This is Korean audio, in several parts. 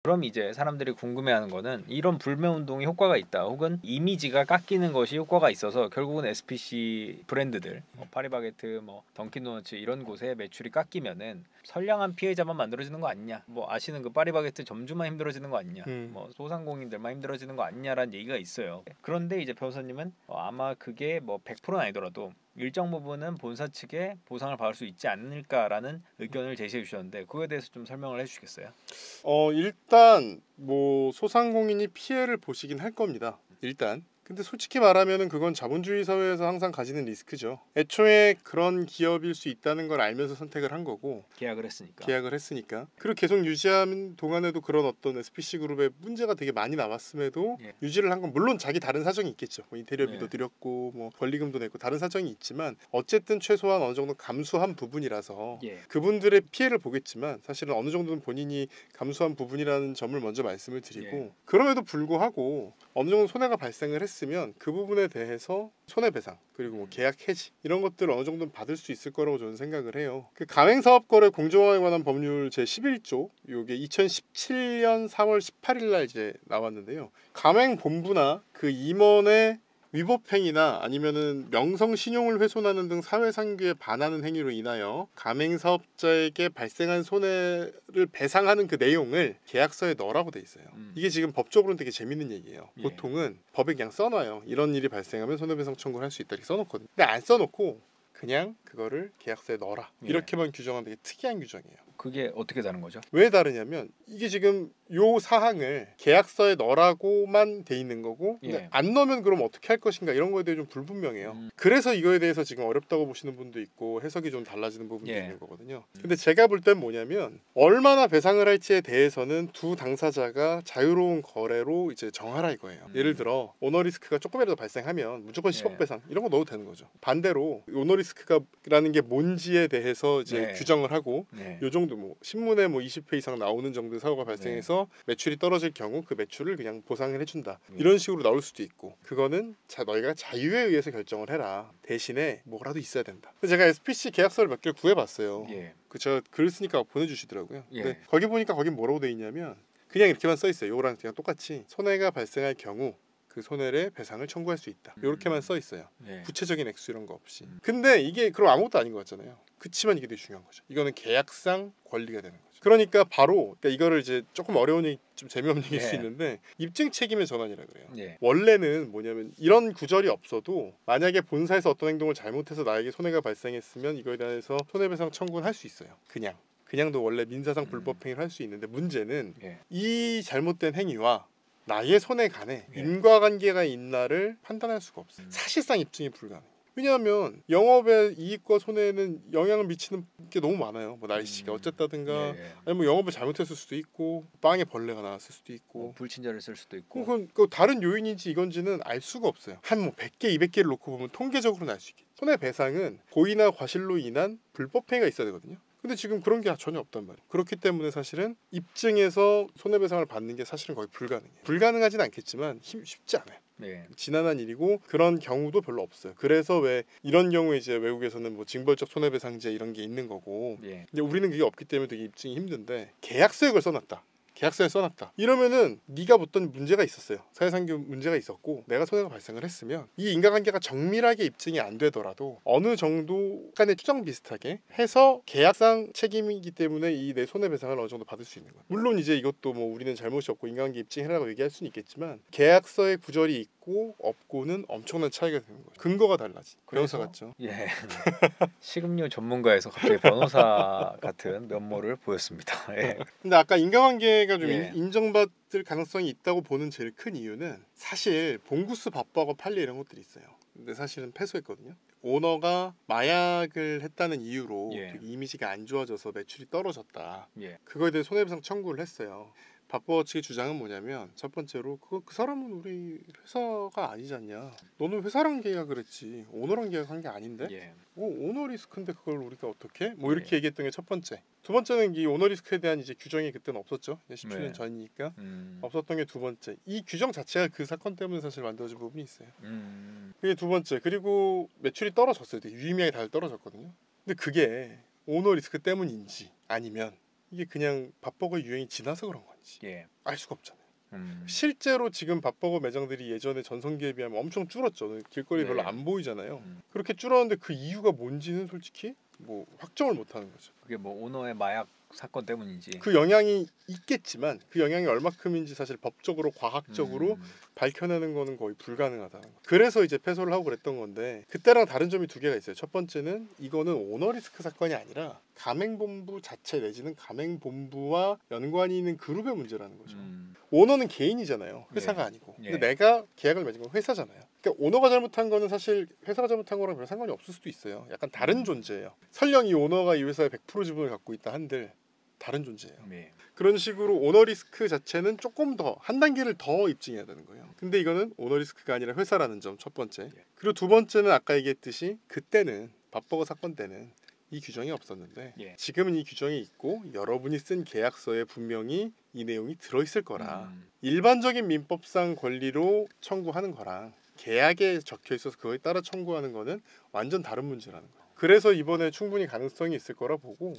그럼 이제 사람들이 궁금해하는 거는 이런 불매운동이 효과가 있다 혹은 이미지가 깎이는 것이 효과가 있어서 결국은 SPC 브랜드들 파리바게트 던킨도너츠 이런 곳에 매출이 깎이면은 선량한 피해자만 만들어지는 거 아니냐, 아시는 그 파리바게트 점주만 힘들어지는 거 아니냐, 소상공인들만 힘들어지는 거 아니냐라는 얘기가 있어요. 그런데 이제 변호사님은 아마 그게 100%는 아니더라도 일정 부분은 본사 측에 보상을 받을 수 있지 않을까라는 의견을 제시해 주셨는데 그거에 대해서 좀 설명을 해주시겠어요? 일단 뭐 소상공인이 피해를 보시긴 할 겁니다. 일단. 근데 솔직히 말하면은 그건 자본주의 사회에서 항상 가지는 리스크죠. 애초에 그런 기업일 수 있다는 걸 알면서 선택을 한 거고 계약을 했으니까. 그리고 계속 유지하는 동안에도 그런 어떤 SPC 그룹의 문제가 되게 많이 남았음에도 유지를 한 건 물론 자기 다른 사정이 있겠죠. 인테리어비도 드렸고 권리금도 냈고 다른 사정이 있지만 어쨌든 최소한 어느 정도 감수한 부분이라서 그분들의 피해를 보겠지만 사실은 어느 정도는 본인이 감수한 부분이라는 점을 먼저 말씀을 드리고 그럼에도 불구하고 어느 정도 손해가 발생을 했으면 그 부분에 대해서 손해배상 그리고 계약 해지 이런 것들을 어느 정도는 받을 수 있을 거라고 저는 생각을 해요. 그 가맹사업거래 공정화에 관한 법률 제11조 이게 2017년 4월 18일 날 이제 나왔는데요. 가맹본부나 그 임원의 위법행위나 아니면은 명성 신용을 훼손하는 등 사회상규에 반하는 행위로 인하여 가맹사업자에게 발생한 손해를 배상하는 그 내용을 계약서에 넣으라고 돼 있어요. 이게 지금 법적으로는 되게 재밌는 얘기예요. 보통은 법에 그냥 써놔요. 이런 일이 발생하면 손해배상 청구를 할 수 있다 이렇게 써놓거든요. 근데 안 써놓고 그냥 그거를 계약서에 넣어라 이렇게만 규정한 되게 특이한 규정이에요. 그게 어떻게 다른 거죠? 왜 다르냐면 이게 지금 요 사항을 계약서에 넣으라고만 돼 있는 거고 근데 안 넣으면 그럼 어떻게 할 것인가 이런 거에 대해 좀 불분명해요. 그래서 이거에 대해서 지금 어렵다고 보시는 분도 있고 해석이 좀 달라지는 부분도 있는 거거든요. 근데 제가 볼 땐 뭐냐면 얼마나 배상을 할지에 대해서는 두 당사자가 자유로운 거래로 이제 정하라 이거예요. 예를 들어 오너리스크가 조금이라도 발생하면 무조건 10억 배상 이런 거 넣어도 되는 거죠. 반대로 오너리스크라는 게 뭔지에 대해서 이제 규정을 하고 요 정도 신문에 20회 이상 나오는 정도의 사고가 발생해서 매출이 떨어질 경우 그 매출을 그냥 보상을 해준다 이런 식으로 나올 수도 있고 그거는 너희가 자유에 의해서 결정을 해라 대신에 뭐라도 있어야 된다. 제가 SPC 계약서를 몇 개를 구해봤어요. 제가 글을 쓰니까 보내주시더라고요. 근데 거기 보니까 거기 뭐라고 돼 있냐면 그냥 이렇게만 써 있어요. 요거랑 그냥 똑같이 손해가 발생할 경우 그 손해의 배상을 청구할 수 있다. 이렇게만 써 있어요. 구체적인 액수 이런 거 없이. 근데 이게 그럼 아무것도 아닌 것 같잖아요. 그치만 이게 되게 중요한 거죠. 이거는 계약상 권리가 되는 거죠. 그러니까 이거를 이제 조금 어려운 얘기, 좀 재미없는 얘기일 수 있는데 입증 책임의 전환이라 그래요. 원래는 뭐냐면 이런 구절이 없어도 만약에 본사에서 어떤 행동을 잘못해서 나에게 손해가 발생했으면 이거에 대해서 손해배상 청구를 할 수 있어요. 그냥도 원래 민사상 불법행위를 할 수 있는데 문제는 이 잘못된 행위와 나의 손해 간에 인과관계가 있나를 판단할 수가 없어요. 사실상 입증이 불가능해요. 왜냐하면 영업의 이익과 손해는 영향을 미치는 게 너무 많아요. 날씨가 어쨌다든가 아니면 영업을 잘못했을 수도 있고 빵에 벌레가 나왔을 수도 있고 불친절을 쓸 수도 있고 그건 다른 요인인지 이건지는 알 수가 없어요. 한 100개 200개를 놓고 보면 통계적으로는 알 수 있겠죠. 손해배상은 고의나 과실로 인한 불법행위가 있어야 되거든요. 근데 지금 그런 게 전혀 없단 말이에요. 그렇기 때문에 사실은 입증해서 손해배상을 받는 게 사실은 거의 불가능해요. 불가능하진 않겠지만 쉽지 않아요. 지난한 일이고 그런 경우도 별로 없어요. 그래서 왜 이런 경우에 이제 외국에서는 징벌적 손해배상제 이런 게 있는 거고 근데 우리는 그게 없기 때문에 되게 입증이 힘든데 계약서에 그걸 써놨다. 이러면은 네가 붙던 문제가 있었어요. 사회상규 문제가 있었고 내가 손해가 발생을 했으면 이 인과관계가 정밀하게 입증이 안 되더라도 어느 정도 약간의 추정 비슷하게 해서 계약상 책임이기 때문에 이 내 손해배상을 어느 정도 받을 수 있는 거예요. 물론 이제 이것도 우리는 잘못이 없고 인과관계 입증해라고 얘기할 수는 있겠지만 계약서에 구절이 있고 없고는 엄청난 차이가 되는 거죠. 근거가 달라지. 변호사 같죠. 식음료 전문가에서 갑자기 변호사 같은 면모를 보였습니다. 근데 아까 인과관계가 좀 인정받을 가능성이 있다고 보는 제일 큰 이유는 사실 봉구스 밥버거 판례 이런 것들이 있어요. 근데 사실은 패소했거든요. 오너가 마약을 했다는 이유로 되게 이미지가 안 좋아져서 매출이 떨어졌다. 그거에 대해 손해배상 청구를 했어요. 밥버거 측의 주장은 뭐냐면 첫 번째로 그 사람은 우리 회사가 아니지 않냐. 너는 회사랑 계약을 했지 오너랑 계약한 게 아닌데 오너 리스크인데 그걸 우리가 어떻게 이렇게 얘기했던 게 첫 번째. 두 번째는 이 오너 리스크에 대한 이제 규정이 그때는 없었죠. 17년 전이니까 없었던 게 두 번째. 이 규정 자체가 그 사건 때문에 사실 만들어진 부분이 있어요. 그게 두 번째. 그리고 매출이 떨어졌어요. 되게 유의미하게 잘 떨어졌거든요. 근데 그게 오너 리스크 때문인지 아니면 이게 그냥 밥버거 유행이 지나서 그런 건지 예. 알 수가 없잖아요. 실제로 지금 밥버거 매장들이 예전에 전성기에 비하면 엄청 줄었죠. 길거리 별로 안 보이잖아요. 그렇게 줄었는데 그 이유가 뭔지는 솔직히 뭐 확정을 못하는 거죠. 그게 뭐 오너의 마약 사건 때문인지 그 영향이 있겠지만 그 영향이 얼마큼인지 사실 법적으로 과학적으로 밝혀내는 거는 거의 불가능하다는 거. 그래서 이제 패소를 하고 그랬던 건데 그때랑 다른 점이 두 개가 있어요. 첫 번째는 이거는 오너 리스크 사건이 아니라 가맹본부 자체 내지는 가맹본부와 연관이 있는 그룹의 문제라는 거죠. 오너는 개인이잖아요. 회사가 아니고. 근데 내가 계약을 맺은 건 회사잖아요. 그러니까 오너가 잘못한 거는 사실 회사가 잘못한 거랑 별 상관이 없을 수도 있어요. 약간 다른 존재예요. 설령 이 오너가 이 회사의 100% 지분을 갖고 있다 한들 다른 존재예요. 네. 그런 식으로 오너 리스크 자체는 조금 더 한 단계를 더 입증해야 되는 거예요. 근데 이거는 오너 리스크가 아니라 회사라는 점 첫 번째. 그리고 두 번째는 아까 얘기했듯이 그때는 밥버거 사건 때는 이 규정이 없었는데 지금은 이 규정이 있고 여러분이 쓴 계약서에 분명히 이 내용이 들어있을 거라. 일반적인 민법상 권리로 청구하는 거랑 계약에 적혀 있어서 그거에 따라 청구하는 거는 완전 다른 문제라는 거예요. 그래서 이번에 충분히 가능성이 있을 거라 보고.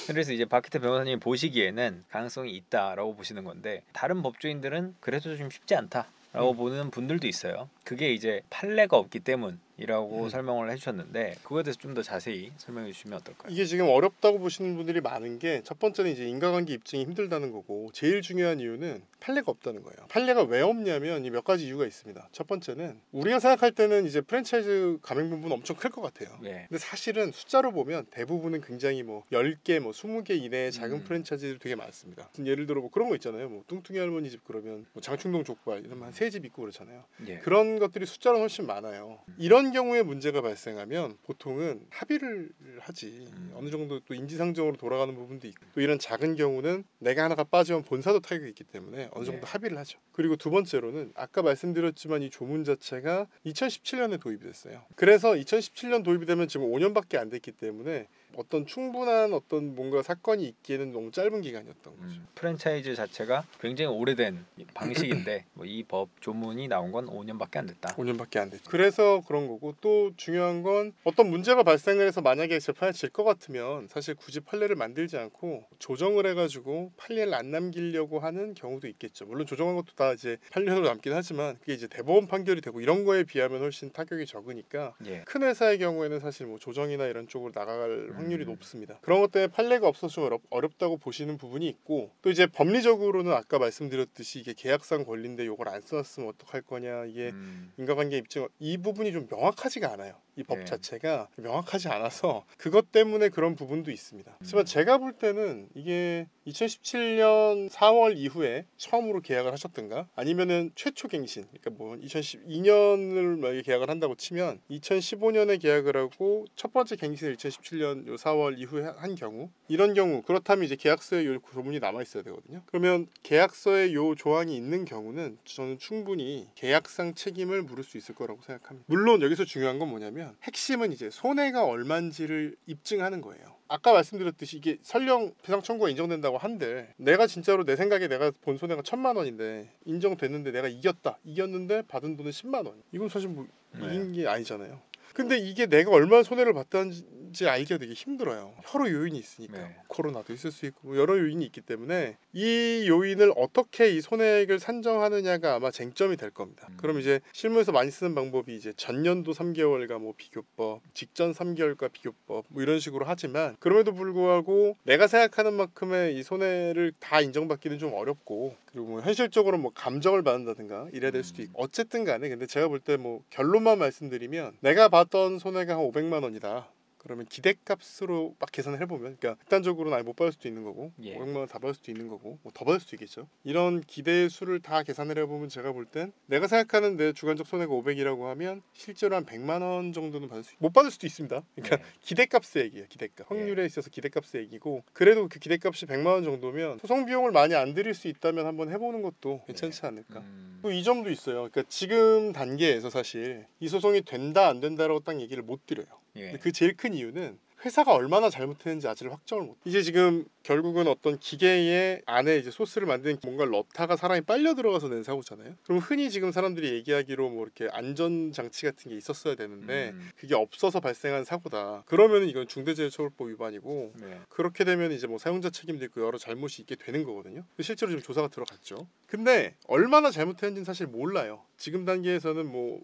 그래서 이제 박희태 변호사님이 보시기에는 가능성이 있다라고 보시는 건데 다른 법조인들은 그래도 좀 쉽지 않다라고 보는 분들도 있어요. 그게 이제 판례가 없기 때문이라고 설명을 해주셨는데 그거에 대해서 좀 더 자세히 설명해 주시면 어떨까요? 이게 지금 어렵다고 보시는 분들이 많은 게 첫 번째는 이제 인과관계 입증이 힘들다는 거고 제일 중요한 이유는 판례가 없다는 거예요. 판례가 왜 없냐면 이 몇 가지 이유가 있습니다. 첫 번째는 우리가 생각할 때는 이제 프랜차이즈 가맹본부는 엄청 클 것 같아요. 근데 사실은 숫자로 보면 대부분은 굉장히 뭐 10개, 뭐 20개 이내의 작은 프랜차이즈들이 되게 많습니다. 예를 들어 뭐 그런 거 있잖아요. 뭐 뚱뚱이 할머니 집 그러면 뭐 장충동 족발 이러면 한 3집 있고 그렇잖아요. 그런 것들이 숫자로 훨씬 많아요. 이런 경우에 문제가 발생하면 보통은 합의를 하지. 어느 정도 또 인지상정으로 돌아가는 부분도 있고 또 이런 작은 경우는 내가 하나가 빠지면 본사도 타격이 있기 때문에 어느 정도 합의를 하죠. 그리고 두 번째로는 아까 말씀드렸지만 이 조문 자체가 2017년에 도입이 됐어요. 그래서 2017년 도입이 되면 지금 5년밖에 안 됐기 때문에 어떤 충분한 어떤 뭔가 사건이 있기에는 너무 짧은 기간이었던 거죠. 프랜차이즈 자체가 굉장히 오래된 방식인데 뭐 이 법 조문이 나온 건 5년밖에 안 됐다. 5년밖에 안 됐죠. 그래서 그런 거고 또 중요한 건 어떤 문제가 발생을 해서 만약에 재판에 질 것 같으면 사실 굳이 판례를 만들지 않고 조정을 해가지고 판례를 안 남기려고 하는 경우도 있겠죠. 물론 조정한 것도 다 이제 판례로 남긴 하지만 그게 이제 대법원 판결이 되고 이런 거에 비하면 훨씬 타격이 적으니까 큰 회사의 경우에는 사실 뭐 조정이나 이런 쪽으로 나갈 확률이 높습니다. 그런 것 때문에 판례가 없어서 좀 어렵다고 보시는 부분이 있고 또 이제 법리적으로는 아까 말씀드렸듯이 이게 계약상 권리인데 이걸 안 써놨으면 어떡할 거냐 이게 인과관계 입증 이 부분이 좀 명확하지가 않아요. 이 법 자체가 명확하지 않아서 그것 때문에 그런 부분도 있습니다. 하지만 제가 볼 때는 이게 2017년 4월 이후에 처음으로 계약을 하셨든가 아니면은 최초 갱신 그러니까 뭐 2012년을 만약에 계약을 한다고 치면 2015년에 계약을 하고 첫 번째 갱신을 2017년 요 4월 이후에 한 경우 이런 경우 그렇다면 이제 계약서에 요 조문이 남아 있어야 되거든요. 그러면 계약서에 요 조항이 있는 경우는 저는 충분히 계약상 책임을 물을 수 있을 거라고 생각합니다. 물론 여기서 중요한 건 뭐냐면 핵심은 이제 손해가 얼마인지를 입증하는 거예요. 아까 말씀드렸듯이 이게 설령 배상 청구가 인정된다고 한들 내가 진짜로 내 생각에 내가 본 손해가 1,000만 원인데 인정됐는데 내가 이겼는데 받은 돈은 10만 원 이건 사실 뭐 이긴 게 아니잖아요. 근데 이게 내가 얼마나 손해를 봤다는지 알기가 되게 힘들어요. 여러 요인이 있으니까 코로나도 있을 수 있고 뭐 여러 요인이 있기 때문에 이 요인을 어떻게 이 손해액을 산정하느냐가 아마 쟁점이 될 겁니다. 그럼 이제 실무에서 많이 쓰는 방법이 이제 전년도 3개월과 뭐 비교법, 직전 3개월과 비교법 뭐 이런 식으로 하지만 그럼에도 불구하고 내가 생각하는 만큼의 이 손해를 다 인정받기는 좀 어렵고 그리고 뭐 현실적으로 뭐 감정을 받는다든가 이래야 될 수도 있고 어쨌든 간에 근데 제가 볼 때 뭐 결론만 말씀드리면 내가 봤던 손해가 한 500만 원이다. 그러면 기대값으로 막 계산을 해보면 그러니까 극단적으로는 아예 못 받을 수도 있는 거고 500만 원 다 받을 수도 있는 거고 뭐 더 받을 수도 있겠죠. 이런 기대의 수를 다 계산을 해보면 제가 볼 땐 내가 생각하는 내 주관적 손해가 500이라고 하면 실제로 한 100만 원 정도는 못 받을 수도 있습니다. 그러니까 기대값의 얘기예요. 기대값. 확률에 있어서 기대값의 얘기고 그래도 그 기대값이 100만 원 정도면 소송 비용을 많이 안 들일 수 있다면 한번 해보는 것도 괜찮지 않을까. 또 이 점도 있어요. 그러니까 지금 단계에서 사실 이 소송이 된다 안 된다라고 딱 얘기를 못 드려요. 그 제일 큰 이유는 회사가 얼마나 잘못했는지 아직 확정을 못. 이제 지금 결국은 어떤 기계의 안에 이제 소스를 만드는 뭔가 넣다가 사람이 빨려 들어가서 낸 사고잖아요. 그럼 흔히 지금 사람들이 얘기하기로 뭐 이렇게 안전 장치 같은 게 있었어야 되는데 그게 없어서 발생한 사고다. 그러면 이건 중대재해처벌법 위반이고 네. 그렇게 되면 이제 뭐 사용자 책임도 있고 여러 잘못이 있게 되는 거거든요. 실제로 지금 조사가 들어갔죠. 근데 얼마나 잘못했는지는 사실 몰라요. 지금 단계에서는 뭐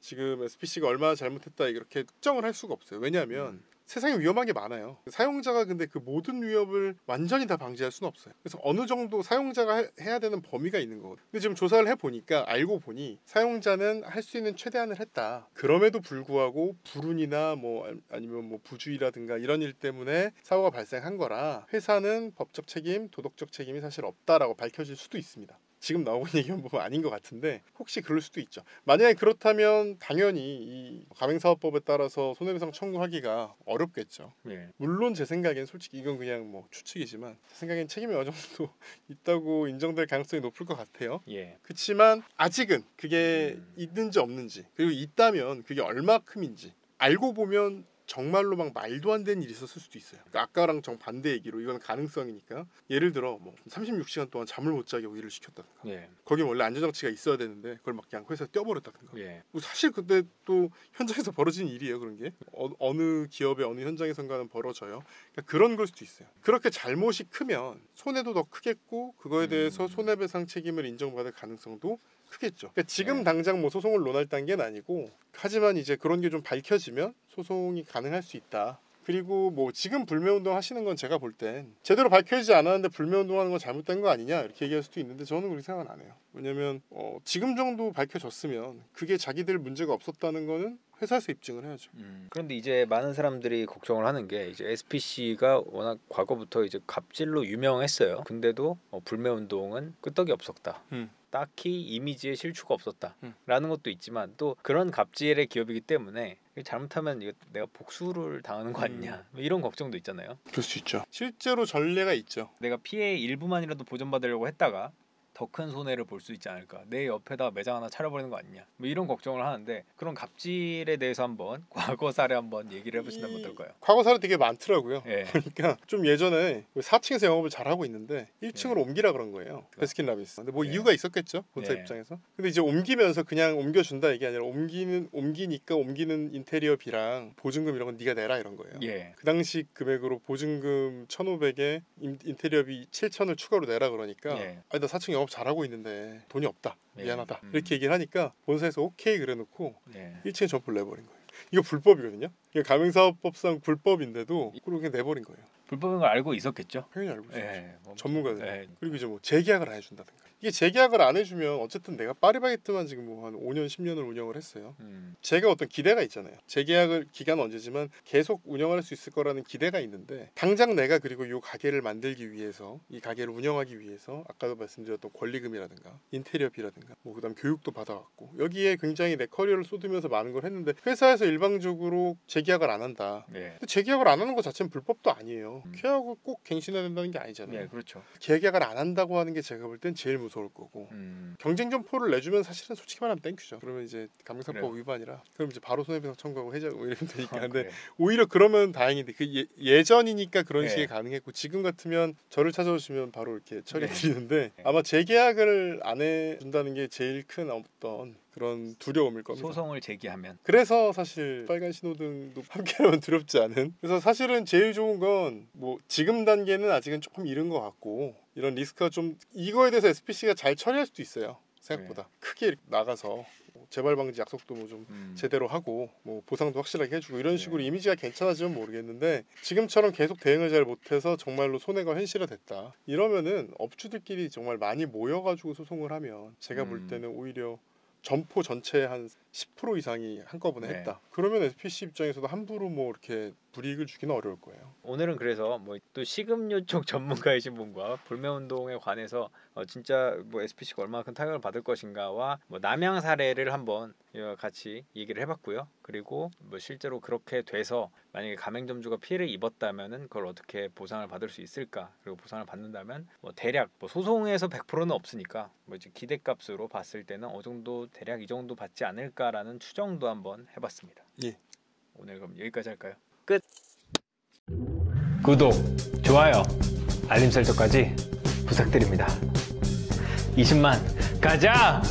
지금 SPC가 얼마나 잘못했다 이렇게 특정을 할 수가 없어요. 왜냐하면 세상에 위험한 게 많아요. 사용자가 근데 그 모든 위협을 완전히 다 방지할 수는 없어요. 그래서 어느 정도 사용자가 해야 되는 범위가 있는 거거든요. 근데 지금 조사를 해보니까 알고 보니 사용자는 할 수 있는 최대한을 했다. 그럼에도 불구하고 불운이나 뭐 아니면 뭐 부주의라든가 이런 일 때문에 사고가 발생한 거라 회사는 법적 책임, 도덕적 책임이 사실 없다라고 밝혀질 수도 있습니다. 지금 나오고 있는 얘기만 보면 아닌 것 같은데 혹시 그럴 수도 있죠. 만약에 그렇다면 당연히 이 가맹사업법에 따라서 손해배상 청구하기가 어렵겠죠. 네. 물론 제 생각엔 솔직히 이건 그냥 뭐 추측이지만 제 생각엔 책임이 어느 정도 있다고 인정될 가능성이 높을 것 같아요. 예. 그렇지만 아직은 그게 있는지 없는지 그리고 있다면 그게 얼마큼인지 알고 보면 정말로 막 말도 안 되는 일이 있었을 수도 있어요. 그러니까 아까랑 정반대 얘기로 이건 가능성이니까 예를 들어 뭐 36시간 동안 잠을 못 자게 일을 시켰다든가 예. 거기 원래 안전장치가 있어야 되는데 그걸 막 그냥 회사에 떼어버렸다든가 예. 뭐 사실 근데 또 현장에서 벌어진 일이에요. 그런 게 어느 기업의 어느 현장에선가는 벌어져요. 그러니까 그런 걸 수도 있어요. 그렇게 잘못이 크면 손해도 더 크겠고 그거에 대해서 손해배상 책임을 인정받을 가능성도 크겠죠. 그러니까 지금 당장 뭐 소송을 논할 단계는 아니고 하지만 이제 그런 게 좀 밝혀지면 소송이 가능할 수 있다. 그리고 뭐 지금 불매운동 하시는 건 제가 볼 땐 제대로 밝혀지지 않았는데 불매운동하는 건 잘못된 거 아니냐 이렇게 얘기할 수도 있는데 저는 그렇게 생각은 안 해요. 왜냐면 지금 정도 밝혀졌으면 그게 자기들 문제가 없었다는 거는 회사에서 입증을 해야죠. 그런데 이제 많은 사람들이 걱정을 하는 게 이제 SPC가 워낙 과거부터 이제 갑질로 유명했어요. 근데도 불매운동은 끄떡이 없었다. 딱히 이미지에 실추가 없었다라는 것도 있지만 또 그런 갑질의 기업이기 때문에 잘못하면 이거 내가 복수를 당하는 거 아니냐 이런 걱정도 있잖아요. 그럴 수 있죠. 실제로 전례가 있죠. 내가 피해 일부만이라도 보전받으려고 했다가 더 큰 손해를 볼 수 있지 않을까. 내 옆에다 매장 하나 차려버리는 거 아니냐. 뭐 이런 걱정을 하는데 그런 갑질에 대해서 한번 과거 사례 한번 얘기를 해보시면 어떨까요? 과거 사례 되게 많더라고요. 예. 그러니까 좀 예전에 4층에서 영업을 잘하고 있는데 1층으로 옮기라 그런 거예요. 베스킨라빈스. 근데 뭐 이유가 있었겠죠. 본사 입장에서. 근데 이제 옮기면서 그냥 옮겨준다 이게 아니라 옮기니까 옮기는 인테리어비랑 보증금 이런 건 네가 내라 이런 거예요. 예. 그 당시 금액으로 보증금 1,500에 인테리어비 7,000을 추가로 내라 그러니까 아니 나 4층 영업 잘하고 있는데 돈이 없다. 미안하다. 이렇게 얘기를 하니까 본사에서 오케이 그래놓고 1층에 점포를 내버린 거예요. 이거 불법이거든요. 이게 가맹사업법상 불법인데도 그렇게 내버린 거예요. 불법인 걸 알고 있었겠죠. 당연히 알고 있었죠. 예, 전문가들. 그리고 이제 뭐 재계약을 안 해준다든가. 이게 재계약을 안 해주면 어쨌든 내가 파리바게뜨만 지금 뭐 한 5년 10년을 운영을 했어요. 제가 어떤 기대가 있잖아요. 재계약을 기간 언제지만 계속 운영할 수 있을 거라는 기대가 있는데 당장 내가 그리고 이 가게를 만들기 위해서 이 가게를 운영하기 위해서 아까도 말씀드렸던 권리금이라든가 인테리어비라든가 뭐 그다음 교육도 받아왔고 여기에 굉장히 내 커리어를 쏟으면서 많은 걸 했는데 회사에서 일방적으로 재계약을 안 한다. 근데 재계약을 안 하는 것 자체는 불법도 아니에요. 계약을 꼭 갱신해야 된다는 게 아니잖아요. 네, 그렇죠. 재계약을 안 한다고 하는 게 제가 볼 땐 제일 무서울 거고 경쟁 점포를 내주면 사실은 솔직히 말하면 땡큐죠. 그러면 이제 가맹사법 위반이라 그럼 이제 바로 손해배상 청구하고 해자고 이러면 되니까. 근데 오히려 그러면 다행인데 그 예전이니까 그런 식이 가능했고 지금 같으면 저를 찾아오시면 바로 이렇게 처리해 드리는데 아마 재계약을 안 해준다는 게 제일 큰 어떤 그런 두려움일 겁니다. 소송을 제기하면. 그래서 사실 빨간 신호등도 함께하면 두렵지 않은. 그래서 사실은 제일 좋은 건 뭐 지금 단계는 아직은 조금 이른 것 같고 이런 리스크가 좀 이거에 대해서 SPC가 잘 처리할 수도 있어요. 생각보다 크게 나가서 재발 방지 약속도 뭐 좀 제대로 하고 뭐 보상도 확실하게 해주고 이런 식으로 이미지가 괜찮아지면 모르겠는데 지금처럼 계속 대응을 잘 못해서 정말로 손해가 현실화됐다. 이러면은 업주들끼리 정말 많이 모여가지고 소송을 하면 제가 볼 때는 오히려 점포 전체 한 10% 이상이 한꺼번에 했다. 그러면 SPC 입장에서도 함부로 뭐 이렇게 불이익을 주기는 어려울 거예요. 오늘은 그래서 뭐 또 식음료 쪽 전문가이신 분과 불매운동에 관해서 진짜 뭐 SPC가 얼마나 큰 타격을 받을 것인가와 뭐 남양 사례를 한번 같이 얘기를 해봤고요. 그리고 뭐 실제로 그렇게 돼서 만약에 가맹점주가 피해를 입었다면은 그걸 어떻게 보상을 받을 수 있을까? 그리고 보상을 받는다면 뭐 대략 뭐 소송에서 100%는 없으니까 뭐 이제 기대값으로 봤을 때는 어느 정도 대략 이 정도 받지 않을까라는 추정도 한번 해봤습니다. 예. 오늘 그럼 여기까지 할까요? 끝. 구독, 좋아요, 알림 설정까지 부탁드립니다. 20만 가자!